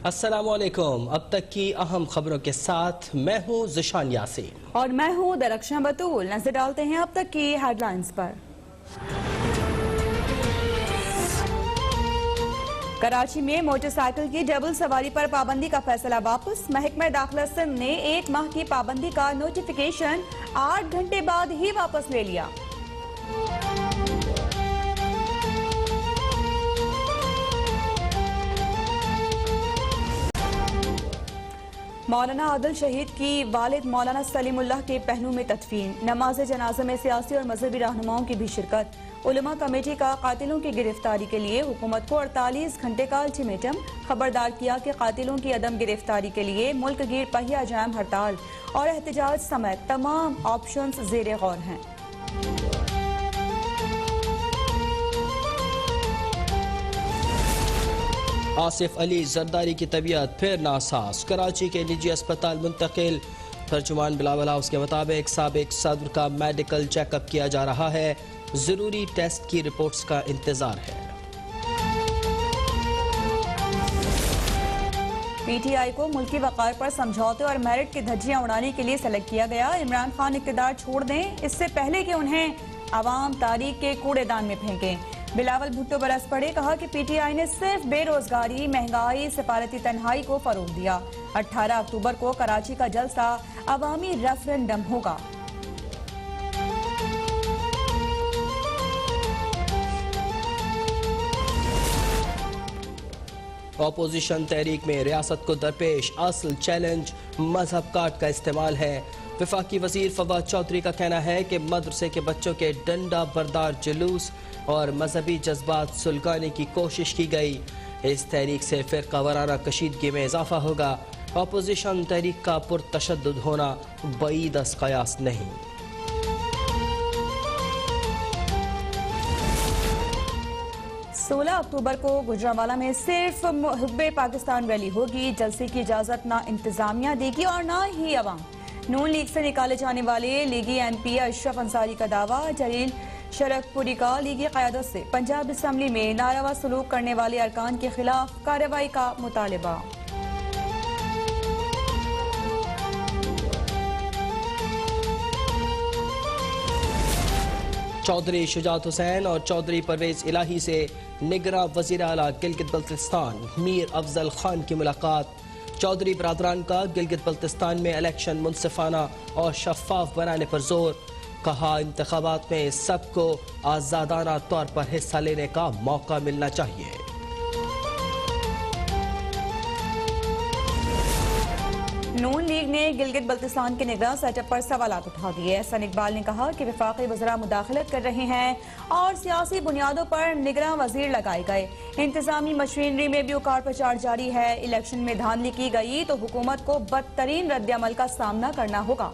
अस्सलामुअलैकुम। अब तक की अहम खबरों के साथ मैं हूँ ज़िशान यासीन और मैं हूँ दरख्शां बतूल। नजर डालते हैं अब तक की हेडलाइंस पर। कराची में मोटरसाइकिल की डबल सवारी पर पाबंदी का फैसला वापस। महकमा दाखिला सिंध ने 1 माह की पाबंदी का नोटिफिकेशन 8 घंटे बाद ही वापस ले लिया। मौलाना आदिल शहीद की वालिद मौलाना सलीमुल्लाह के पहलू में तदफीन। नमाज जनाजा में सियासी और मजहबी रहनुमाओं की भी शिरकत। उलमा कमेटी का कातिलों की गिरफ्तारी के लिए हुकूमत को 48 घंटे का अल्टीमेटम। खबरदार किया कि कातिलों की अदम गिरफ्तारी के लिए मुल्क गिर पहिया जाम हड़ताल और एहतजाज समेत तमाम ऑप्शंस ज़ेरे गौर हैं। आसिफ अली जरदारी की तबीयत फिर नासाज, कराची के निजी अस्पताल मुंतकिल। तर्जुमान बिलावल हाउस के मुताबिक साबिक सदर का मेडिकल चेकअप किया जा रहा है, जरूरी टेस्ट की रिपोर्ट्स का इंतजार है। PTI को मुल्की वक़ार पर समझौते और मेरिट की धज्जियां उड़ाने के लिए सेलेक्ट किया गया। इमरान खान इक़्तिदार छोड़ दें इससे पहले कि उन्हें अवाम तारीख के कूड़ेदान में फेंकें। बिलावल भुट्टो बरस पड़े, कहा कि PTI ने सिर्फ बेरोजगारी, महंगाई, सिफारती तन्हाई को फरोग दिया। 18 अक्टूबर को कराची का जलसा अवामी रेफरेंडम होगा। अपोजिशन तहरीक में रियासत को दरपेश असल चैलेंज मजहब कार्ड का इस्तेमाल है। वफाकी वजीर फवाद चौधरी का कहना है कि मदरसे के बच्चों के डंडा बरदार जुलूस और मजहबी जज्बात सुलगाने की कोशिश की गई। इस तहरीक से फिरका वाराना कशीदगी में इजाफा होगा। अपोजिशन तहरीक का पुरतशद्दुद होना बईद अस कयास नहीं। 16 अक्टूबर को गुजरांवाला में सिर्फ मुहब्बे पाकिस्तान रैली होगी। जलसे की इजाजत ना इंतजामिया देगी और ना ही अवाम। नून लीग से निकाले जाने वाले लीगी MP अशरफ अंसारी का दावा। जलील शरकपुरी का लीगी क़यादत से पंजाब असम्बली में नारवा सलूक करने वाले अरकान के खिलाफ कार्रवाई का मुतालबा। चौधरी शुजात हुसैन और चौधरी परवेज इलाही से निगरां वज़ीर आला गिलगित बल्तिस्तान मीर अफजल खान की मुलाकात। चौधरी बरादरान का गिलगित बल्तिस्तान में इलेक्शन मुनसिफाना और शफाफ बनाने पर जोर। कहा इंतखाबात में सबको आज़ादाना तौर पर हिस्सा लेने का मौका मिलना चाहिए। नून लीग ने गिलगित बल्तिस्तान के निगरान सेटअप पर सवालात उठा दिए। हसन इकबाल ने कहा कि वफाकी वज़रा मुदाखलत कर रहे हैं और सियासी बुनियादों पर निगरान वजीर लगाए गए। इंतजामी मशीनरी में भी उकार प्रचार जारी है। इलेक्शन में धांधली की गई तो हुकूमत को बदतरीन रद्द-ए-अमल का सामना करना होगा।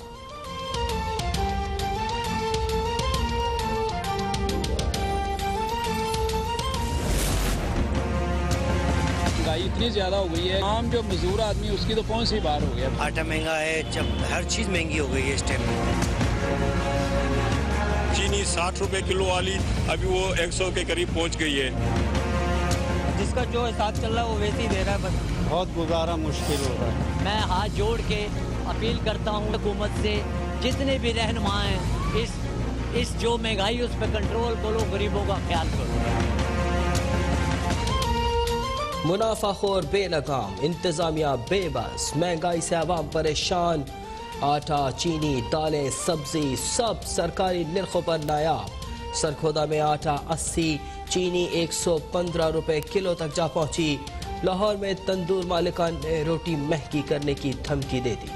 इतनी ज्यादा हो गई है, आम जो मजदूर आदमी उसकी तो कौन सी बात हो गया। आटा महंगा है, जब हर चीज महंगी हो गई है इस टाइम। चीनी 60 रुपए किलो वाली अभी वो 100 के करीब पहुंच गई है। जिसका जो हिसाब चल रहा है वो वैसे ही दे रहा है। बस बहुत गुजारा मुश्किल हो रहा है। मैं हाथ जोड़ के अपील करता हूँ हुकूमत से, जितने भी रहनुमा हैं, इस जो महंगाई उस पर कंट्रोल करो, गरीबों का ख्याल करो। मुनाफाखोर बेलगाम, इंतजामिया बेबस, महंगाई से आवाम परेशान। आटा, चीनी, दालें, सब्जी सब सरकारी निर्खों पर नायाब। सरखोदा में आटा 80, चीनी 115 रुपए किलो तक जा पहुंची। लाहौर में तंदूर मालिकान ने रोटी महंगी करने की धमकी दे दी।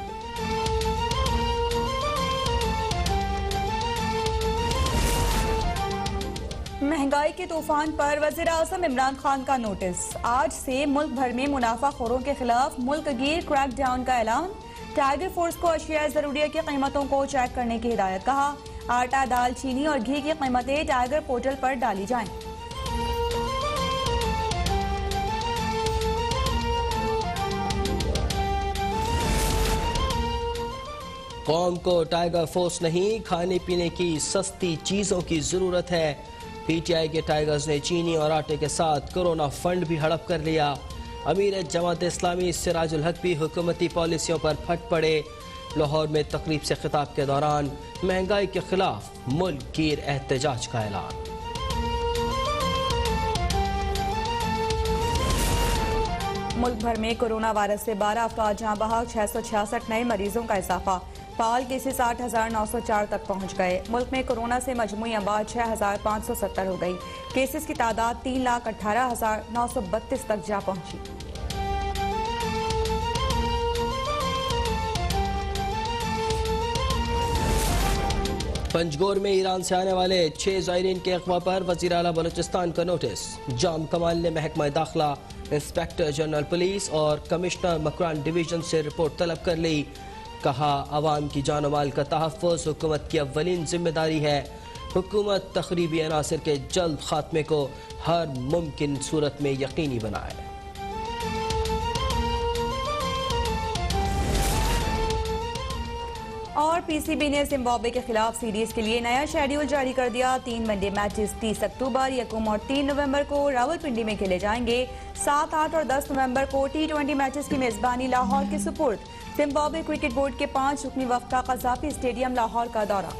महंगाई के तूफान पर वज़ीर आज़म इमरान खान का नोटिस। आज से मुल्क भर में मुनाफाखोरों के खिलाफ मुल्क गिर क्रैकडाउन का ऐलान। टाइगर फोर्स को अशिया ज़रूरिया की कीमतों को चेक करने की हिदायत। कहा आटा, दाल, चीनी और घी की कीमतें टाइगर पोर्टल पर डाली जाएं। कौम को टाइगर फोर्स नहीं, खाने पीने की सस्ती चीजों की जरूरत है। PTI के टाइगर्स ने चीनी और आटे के साथ कोरोना फंड भी हड़प कर लिया। अमीर जमात इस्लामी सिराजुल हक भी हुकूमती पॉलिसियों पर फट पड़े। लाहौर में तकरीब से खिताब के दौरान महंगाई के खिलाफ मुल्क गिर एहतजाज का ऐलान। मुल्क भर में कोरोना वायरस से 12 अफराद जहां बहक 666 नए मरीजों का इजाफा। फाल केसेस 8,904 तक पहुंच गए। मुल्क में कोरोना से मजमूई अमवात 6,570 हो गई। केसेस की तादाद 3,18,932 तक जा पहुंची। पंजगोर में ईरान से आने वाले 6 ज़ायरीन के अगवा पर वज़ीर आला बलूचिस्तान का नोटिस। जाम कमाल ने महकमा दाखिला, इंस्पेक्टर जनरल पुलिस और कमिश्नर मकरान डिवीजन से रिपोर्ट तलब कर ली। कहा, अवाम की जान और माल का तहफ़्फ़ुज़ हुकूमत की अव्वलीन जिम्मेदारी है। हुकूमत तख़रीबी अनासिर के जल्द खात्मे को हर मुमकिन सूरत में यकीनी बनाए। और पीसीबी ने जिम्बाब्वे के खिलाफ सीरीज के लिए नया शेड्यूल जारी कर दिया। 3 वनडे मैचेस 30 अक्टूबर, 1 और 3 नवंबर को रावलपिंडी में खेले जाएंगे। 7, 8 और 10 नवंबर को T20 मैचेस की मेजबानी लाहौर के सुपुर्द। जिम्बाब्वे क्रिकेट बोर्ड के 5 रुकनी वफ्द का कज़ाफी स्टेडियम लाहौर का दौरा।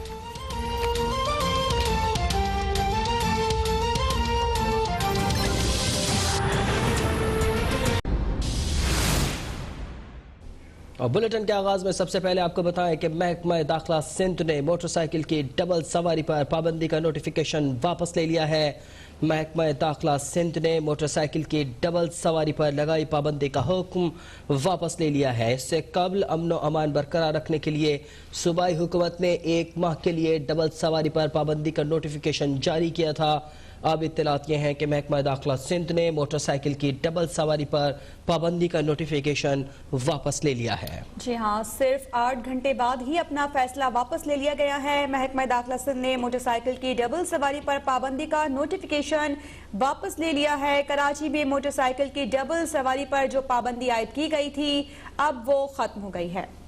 और बुलेटिन के आगाज में सबसे पहले आपको बताएं कि महकमा दाखिला सिंध ने मोटरसाइकिल की डबल सवारी पर पाबंदी का नोटिफिकेशन वापस ले लिया है। महकमा दाखिला सिंध ने मोटरसाइकिल की डबल सवारी पर लगाई पाबंदी का हुक्म वापस ले लिया है। इससे कबल अमन और अमान बरकरार रखने के लिए सूबाई हुकूमत ने 1 माह के लिए डबल सवारी पर पाबंदी का नोटिफिकेशन जारी किया था। अब इत्तलात ये हैं कि महकमा दाखिला सिंध ने मोटरसाइकिल की डबल सवारी पर पाबंदी का नोटिफिकेशन वापस ले लिया है। जी हाँ, सिर्फ 8 घंटे बाद ही अपना फैसला वापस ले लिया गया है। महकमा दाखिला सिंध ने मोटरसाइकिल की डबल सवारी पर पाबंदी का नोटिफिकेशन वापस ले लिया है। कराची में मोटरसाइकिल की डबल सवारी पर जो पाबंदी आयद की गई थी, अब वो खत्म हो गई है।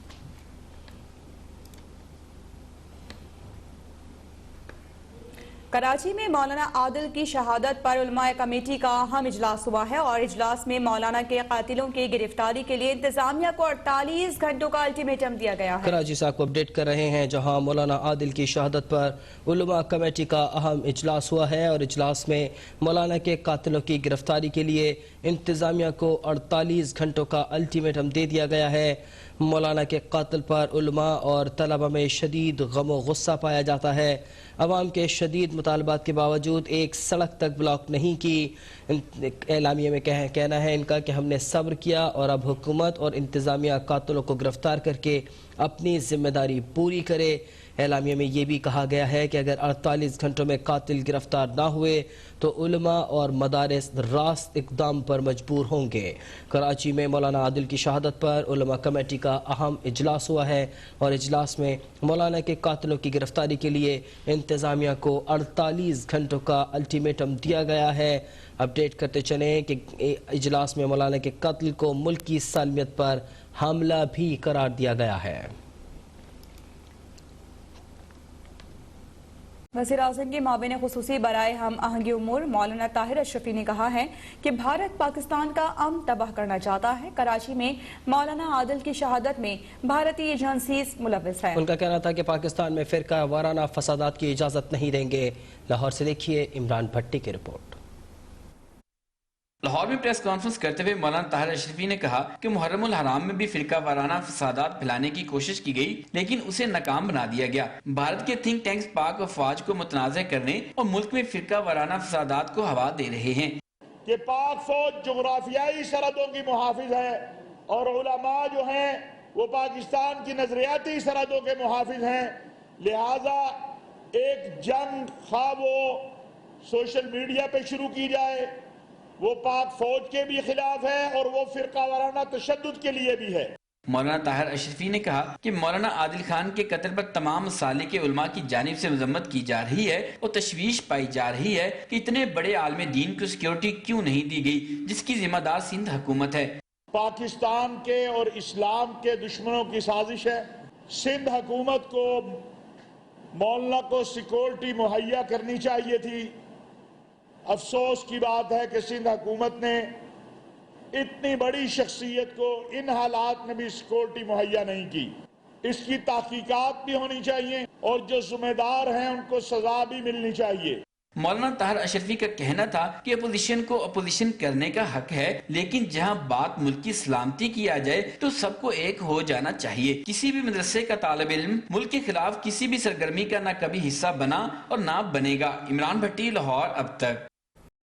कराची में मौलाना आदिल की शहादत पर उलमाए कमेटी का अहम इजलास हुआ है और इजलास में मौलाना के कातिलों की गिरफ्तारी के लिए इंतजामिया को 48 घंटों का अल्टीमेटम दिया गया है। कराची से आपको अपडेट कर रहे हैं, जहां मौलाना आदिल की शहादत पर उलमा कमेटी का अहम इजलास हुआ है और इजलास में मौलाना के कातिलों की गिरफ्तारी के लिए इंतजामिया को 48 घंटों का अल्टीमेटम दे दिया गया है। मौलाना के कातिल पर उलमा और तलबा में शदीद गम व गुस्सा पाया जाता है। अवाम के शदीद मुतालबात के बावजूद एक सड़क तक ब्लॉक नहीं की। एलामिये में कहना है इनका कि हमने सब्र किया और अब हुकूमत और इंतजामिया कातिलों को गिरफ्तार करके अपनी जिम्मेदारी पूरी करे। एलामिया में ये भी कहा गया है कि अगर 48 घंटों में कातिल गिरफ्तार ना हुए तो उलमा और मदारिस रास्त इक़दाम पर मजबूर होंगे। कराची में मौलाना आदिल की शहादत पर उलमा कमेटी का अहम इजलास हुआ है और इजलास में मौलाना के कातिलों की गिरफ्तारी के लिए इंतजामिया को 48 घंटों का अल्टीमेटम दिया गया है। अपडेट करते चलें कि इजलास में मौलाना के कत्ल को मुल्क की सालमियत पर हमला भी करार दिया गया है। वज़ीर आज़म के माबिन ख़ुसूसी बराए हम आहंगी उमूर मौलाना ताहिर अशरफी ने कहा है कि भारत पाकिस्तान का अमन तबाह करना चाहता है। कराची में मौलाना आदिल की शहादत में भारतीय एजेंसीज मुलव्विस है। उनका कहना था कि पाकिस्तान में फ़िरका वाराना फसादात की इजाज़त नहीं देंगे। लाहौर से देखिए इमरान भट्टी की रिपोर्ट। लाहौर में प्रेस कॉन्फ्रेंस करते हुए मौलाना ताहिर अशरफी ने कहा कि मुहर्रमुल हराम में भी फिरका वाराना फसादात फैलाने की कोशिश की गई, लेकिन उसे नाकाम बना दिया गया। भारत के थिंक टैंक्स पाक अफवाज को मुतनाज़ करने और मुल्क में फिरका वाराना फसादात को हवा दे रहे हैं कि पाक फौज जुग्राफियाई सरहदों की मुहाफिज है और उलमा जो हैं वो पाकिस्तान की नजरियाती सरहदों के मुहाफिज हैं। लिहाजा एक जंग खा वो सोशल मीडिया पे शुरू की जाए, वो पाक फौज के भी खिलाफ है और वो फिरका वाराना तशद्दुद के लिए भी है। मौलाना ताहिर अशरफी ने कहा कि मौलाना आदिल खान के कत्ल पर तमाम साले के उलमा की जानिब से मजम्मत की जा रही है और तशवीश पाई जा रही है कि इतने बड़े आलम दीन को सिक्योरिटी क्यों नहीं दी गई, जिसकी जिम्मेदार सिंध हुकूमत है। पाकिस्तान के और इस्लाम के दुश्मनों की साजिश है। सिंध हुकूमत को मौलाना को सिक्योरिटी मुहैया करनी चाहिए थी। अफसोस की बात है कि सिंध हुकूमत ने इतनी बड़ी शख्सियत को इन हालात में भी सिक्योरिटी मुहैया नहीं की। इसकी तहकीकात भी होनी चाहिए और जो जिम्मेदार हैं उनको सजा भी मिलनी चाहिए। मौलाना ताहिर अशरफी का कहना था कि अपोजिशन को अपोजिशन करने का हक है, लेकिन जहां बात मुल्क की सलामती की आ जाए तो सबको एक हो जाना चाहिए। किसी भी मदरसे का तालिब इल्म मुल्क के खिलाफ किसी भी सरगर्मी का न कभी हिस्सा बना और ना बनेगा। इमरान भट्टी, लाहौर, अब तक।